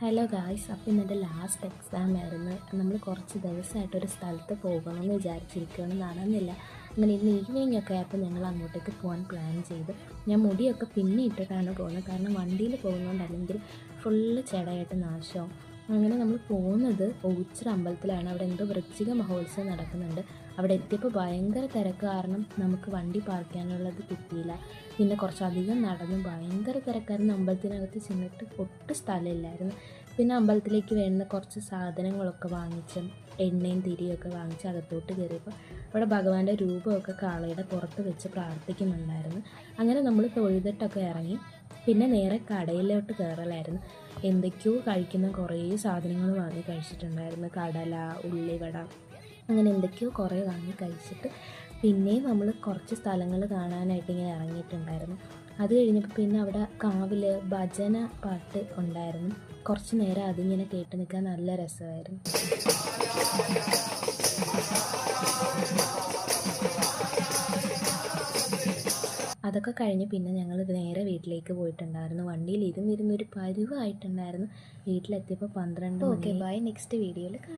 Hello guys, അപ്പോൾ ഇന്നെൻ്റെ last exam ആയിരുന്നു. നമ്മൾ കുറച്ച് ദിവസമായിട്ടൊരു സ്ഥലത്ത് പോകണമെന്ന് വിചാരിച്ചിരിക്കുകയാണ്. നടന്നില്ല. അങ്ങനെ ഇന്ന് ഈവനിങ് ഒക്കെ ആയപ്പോൾ ഞങ്ങൾ അങ്ങോട്ടേക്ക് പോകാൻ പ്ലാൻ ചെയ്ത് ഞാൻ മുടിയൊക്കെ പിന്നെ ഇട്ടിട്ടാണ് പോകുന്നത്. കാരണം വണ്ടിയിൽ പോകുന്നതുകൊണ്ട് അല്ലെങ്കിൽ ഫുള്ള് ചെടയായിട്ട് നാശമാവും. അങ്ങനെ നമ്മൾ പോകുന്നത് ഓച്ചിറ അമ്പലത്തിലാണ്. അവിടെ എന്തോ വൃശ്ചിക മഹോത്സവം നടക്കുന്നുണ്ട്. അവിടെ എത്തിയപ്പോൾ ഭയങ്കര തിരക്ക് കാരണം നമുക്ക് വണ്ടി പാർക്ക് ചെയ്യാനുള്ളത് കിട്ടിയില്ല. പിന്നെ കുറച്ചധികം നടന്നു, ഭയങ്കര തിരക്കായിരുന്നു. അമ്പലത്തിനകത്ത് ചെന്നിട്ട് ഒട്ടും സ്ഥലമില്ലായിരുന്നു. പിന്നെ അമ്പലത്തിലേക്ക് വേണ്ടുന്ന കുറച്ച് സാധനങ്ങളൊക്കെ വാങ്ങിച്ച് എണ്ണയും തിരിയൊക്കെ വാങ്ങിച്ച് അകത്തോട്ട് കയറിയപ്പോൾ അവിടെ ഭഗവാന്റെ രൂപമൊക്കെ കാളയുടെ പുറത്ത് വെച്ച് പ്രാർത്ഥിക്കുന്നുണ്ടായിരുന്നു. അങ്ങനെ നമ്മൾ തൊഴുതിട്ടൊക്കെ ഇറങ്ങി. പിന്നെ നേരെ കടയിലോട്ട് കയറലായിരുന്നു. എന്തൊക്കെയോ കഴിക്കുന്ന കുറേ സാധനങ്ങൾ വാങ്ങി കഴിച്ചിട്ടുണ്ടായിരുന്നു. കടല, ഉള്ളിവട, അങ്ങനെ എന്തൊക്കെയോ കുറേ വാങ്ങി കഴിച്ചിട്ട് പിന്നെയും നമ്മൾ കുറച്ച് സ്ഥലങ്ങൾ കാണാനായിട്ട് ഇങ്ങനെ ഇറങ്ങിയിട്ടുണ്ടായിരുന്നു. അത് കഴിഞ്ഞപ്പോൾ പിന്നെ അവിടെ കാവിൽ ഭജന പാട്ട് ഉണ്ടായിരുന്നു. കുറച്ച് നേരം അതിങ്ങനെ കേട്ട് നിൽക്കാൻ നല്ല രസമായിരുന്നു. അതൊക്കെ കഴിഞ്ഞ് പിന്നെ ഞങ്ങൾ നേരെ വീട്ടിലേക്ക് പോയിട്ടുണ്ടായിരുന്നു. വണ്ടിയിൽ ഇരുന്നിരുന്നൊരു പരുവായിട്ടുണ്ടായിരുന്നു. വീട്ടിലെത്തിയപ്പോൾ 12 മണി. Okay, by. നെക്സ്റ്റ് വീഡിയോയിൽ